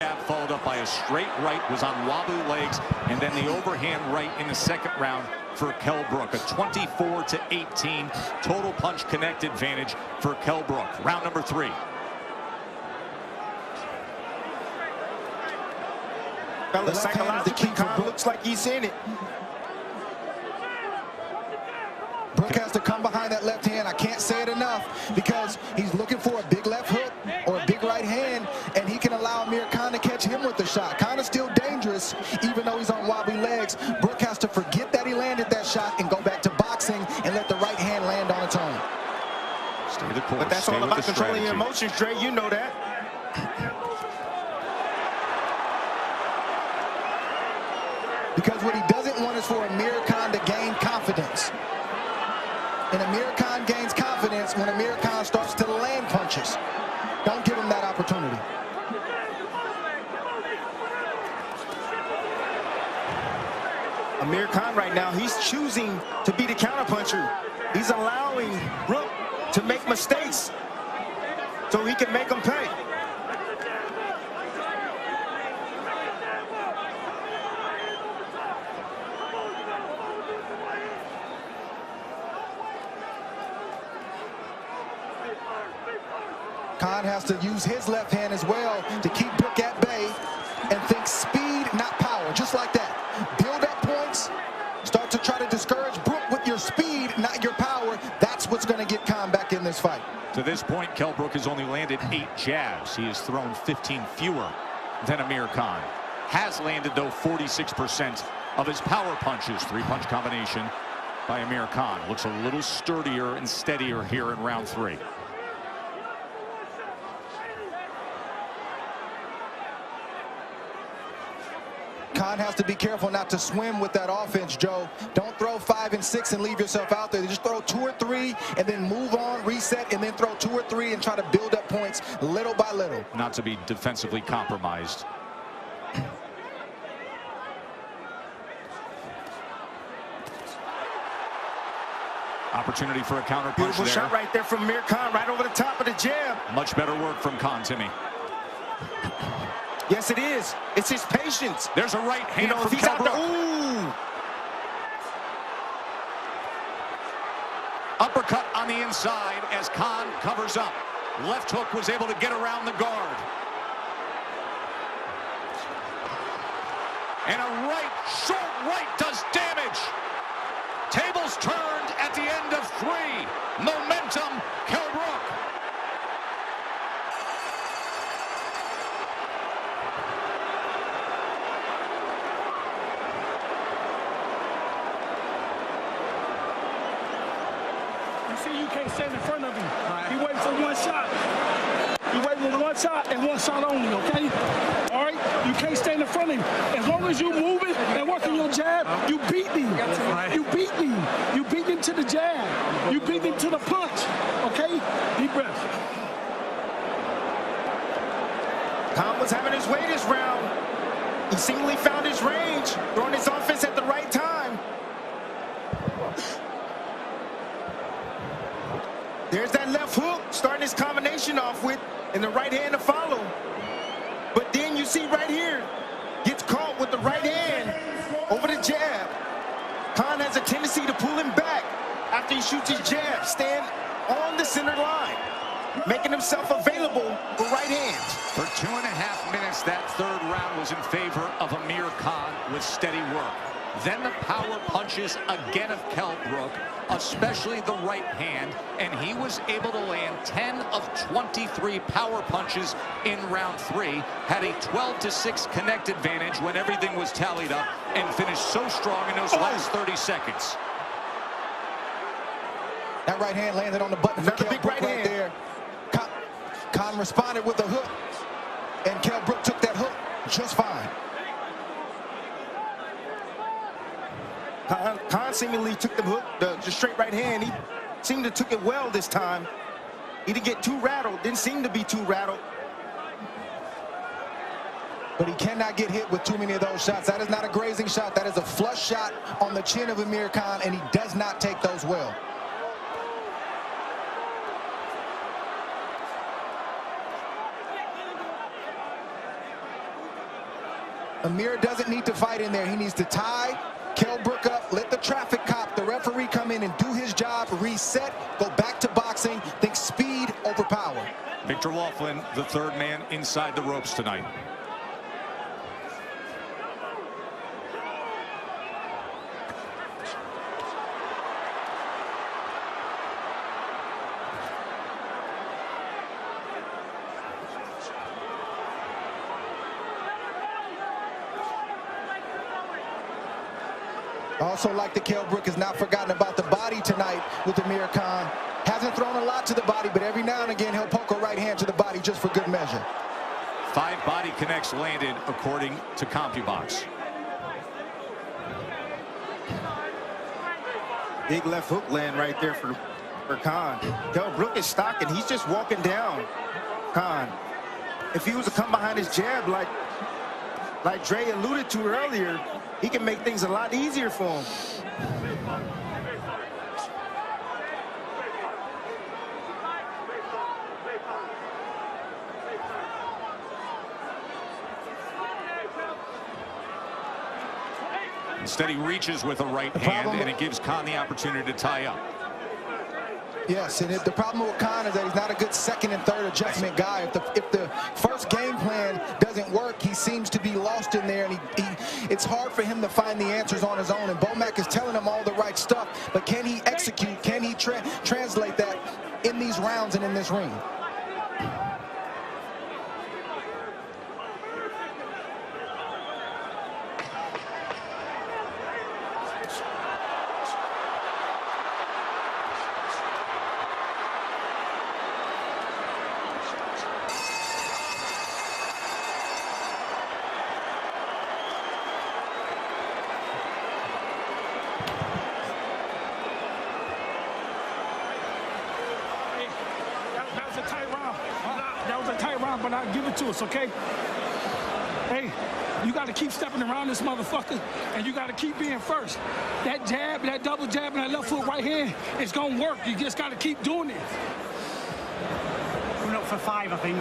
jab followed up by a straight right, was on wobbly legs, and then the overhand right in the second round for Kell Brook. A 24-18 total punch connect advantage for Kell Brook. Round number 3. Psychologically, Khan looks like he's in it. Brook has to come behind that left hand. I can't say it enough because he's looking for a big left hook or a big right hand, and he can allow Amir Khan to catch him with the shot. Khan is still dangerous, even though he's on wobbly legs. Brook has to forget that he landed that shot and go back to boxing and let the right hand land on its own. Stay the course. But that's all about controlling your emotions, Dre. You know that. Because what he doesn't want is for Amir Khan to gain confidence. And Amir Khan gains confidence when Amir Khan starts to land punches. Don't give him that opportunity. Amir Khan right now, he's choosing to be the counterpuncher. He's allowing Brook to make mistakes so he can make them pay. Khan has to use his left hand as well to keep Brook at bay and think speed, not power, just like that. Build up points, start to try to discourage Brook with your speed, not your power. That's what's going to get Khan back in this fight. To this point, Kell Brook has only landed 8 jabs. He has thrown 15 fewer than Amir Khan. Has landed, though, 46% of his power punches. 3-punch combination by Amir Khan. Looks a little sturdier and steadier here in round 3. Khan has to be careful not to swim with that offense, Joe. Don't throw 5 and 6 and leave yourself out there. Just throw 2 or 3 and then move on, reset, and then throw 2 or 3 and try to build up points little by little. Not to be defensively compromised. Opportunity for a counter punch. Beautiful shot right there from Amir Khan, right over the top of the jab. Much better work from Khan, Timmy. Yes, it is. It's his patience. There's a right hand from if he's Kell out Brook. there, ooh. Uppercut on the inside as Khan covers up. Left hook was able to get around the guard. And a right, short right does damage. Tables turned at the end of 3. Momentum, Kell Brook. You can't stand in front of him. He waiting for one shot. He waiting for one shot and one shot only, okay? All right? You can't stand in front of him. As long as you move it and working your jab, you beat him. You beat him. You beat him to the jab. You beat him to the punch, okay? Deep breath. Khan was having his way this round. He seemingly found his range, throwing his offense at the right time. There's that left hook, starting his combination off with, and the right hand to follow. But then you see right here, gets caught with the right hand over the jab. Khan has a tendency to pull him back after he shoots his jab, stand on the center line, making himself available for right hands. For 2.5 minutes, that third round was in favor of Amir Khan with steady work. Then the power punches again of Kell Brook, especially the right hand, and he was able to land 10 of 23 power punches in round 3, had a 12-6 connect advantage when everything was tallied up, and finished so strong in those last 30 seconds. That right hand landed on the button for Kell Brook right there. Khan responded with a hook, and Kell Brook took that hook just fine. Khan seemingly took the hook, the straight right hand. He seemed to took it well this time. He didn't get too rattled, didn't seem to be too rattled. But he cannot get hit with too many of those shots. That is not a grazing shot. That is a flush shot on the chin of Amir Khan, and he does not take those well. Amir doesn't need to fight in there. He needs to tie Kell Brook up, let the traffic cop, the referee come in and do his job, reset, go back to boxing, think speed over power. Victor Laughlin, the third man inside the ropes tonight. Also like that Kell Brook has not forgotten about the body tonight with Amir Khan. Hasn't thrown a lot to the body, but every now and again he'll poke a right hand to the body just for good measure. 5 body connects landed according to CompuBox. Big left hook land right there for Khan. Kell Brook is stocking. He's just walking down Khan. If he was to come behind his jab like Dre alluded to earlier, he can make things a lot easier for him. Instead, he reaches with a right hand, and it gives Khan the opportunity to tie up. Yes, and the problem with Khan is that he's not a good second and third adjustment guy. If the first game plan doesn't work, he seems to be lost in there, and it's hard for him to find the answers on his own. And Bomac is telling him all the right stuff, but can he execute? Can he translate that in these rounds and in this ring? But I'll give it to us, okay? Hey, you got to keep stepping around this motherfucker, and you got to keep being first. That jab, that double jab, and that left foot right hand, it's going to work. You just got to keep doing it. Coming up for 5, I think.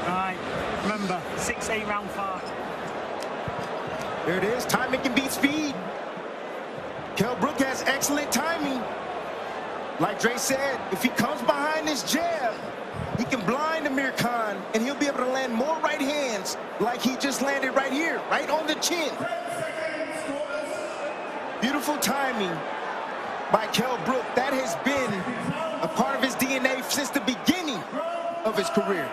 Right, remember, 6-8 round 5. There it is. Timing can beat speed. Kell Brook has excellent timing. Like Dre said, if he comes behind this jab, he can blind Amir Khan, and he'll be able to land more right hands like he just landed right here, right on the chin. Beautiful timing by Kell Brook. That has been a part of his DNA since the beginning of his career.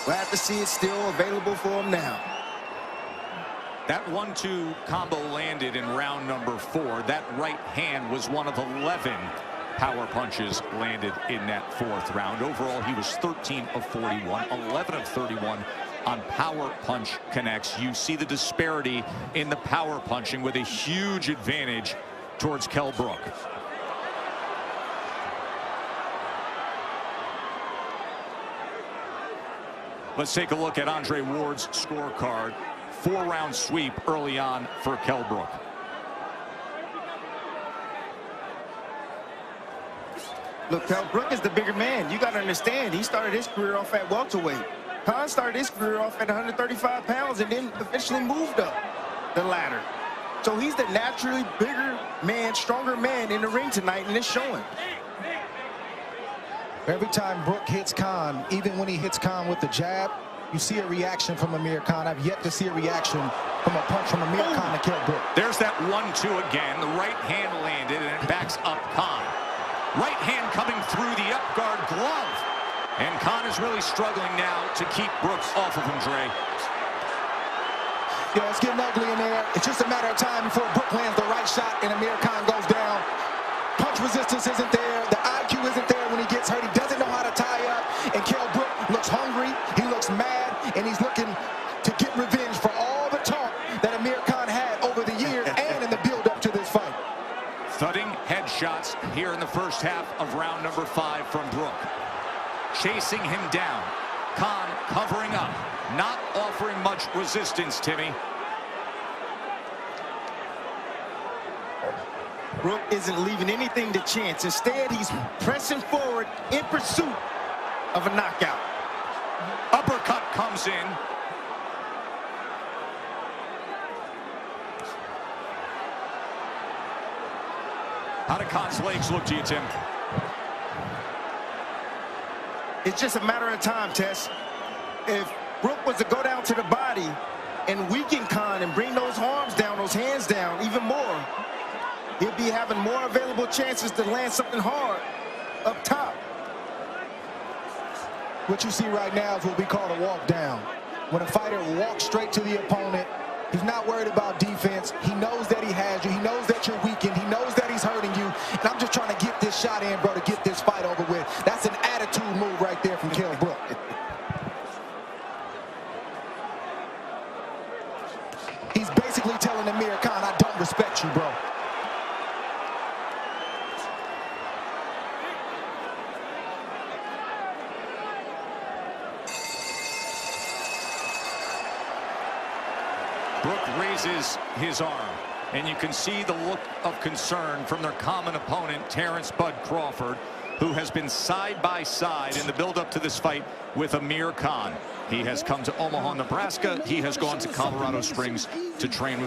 Glad to see it's still available for him now. That 1-2 combo landed in round number 4. That right hand was one of 11 power punches landed in that 4th round. Overall, he was 13 of 41, 11 of 31 on power punch connects. You see the disparity in the power punching with a huge advantage towards Kell Brook. Let's take a look at Andre Ward's scorecard. 4-round sweep early on for Kell Brook. Look, Kell Brook is the bigger man. You got to understand, he started his career off at welterweight. Khan started his career off at 135 pounds and then eventually moved up the ladder. So he's the naturally bigger man, stronger man in the ring tonight, and it's showing. Every time Brook hits Khan, even when he hits Khan with the jab, you see a reaction from Amir Khan. I've yet to see a reaction from a punch from Amir Khan to Kell Brook. There's that 1-2 again. The right hand landed, and it backs up Khan. Right hand coming through the up guard glove. And Khan is really struggling now to keep Brooks off of him, Dre. Yeah, it's getting ugly in there. It's just a matter of time before Brook lands the right shot and Amir Khan goes down. Punch resistance isn't there. The IQ isn't there when he gets hurt. He doesn't know how to tie up. And Kell Brook looks hungry. He looks mad. And he's looking to get revenge for all the talk that Amir Khan had over the years and in the build-up to this fight. Thudding headshots here in the first half of round number 5 from Brook. Chasing him down. Khan covering up. Not offering much resistance, Timmy. Brook isn't leaving anything to chance. Instead, he's pressing forward in pursuit of a knockout. Uppercut comes in. How do Khan's legs look to you, Tim? It's just a matter of time, Tess. If Brook was to go down to the body and weaken Khan and bring those arms down, those hands down even more, he'll be having more available chances to land something hard up top. What you see right now is what we call a walk down. When a fighter walks straight to the opponent, he's not worried about defense. He knows that he has you. He knows that you're weakened. He knows that he's hurting you. And I'm just trying to get this shot in, bro, to get this fight over with. That's an attitude move right there from Kell Brook. He's basically telling Amir Khan, I don't respect you, bro. Brook raises his arm, and you can see the look of concern from their common opponent, Terrence Bud Crawford, who has been side by side in the build-up to this fight with Amir Khan. He has come to Omaha, Nebraska. He has gone to Colorado Springs to train with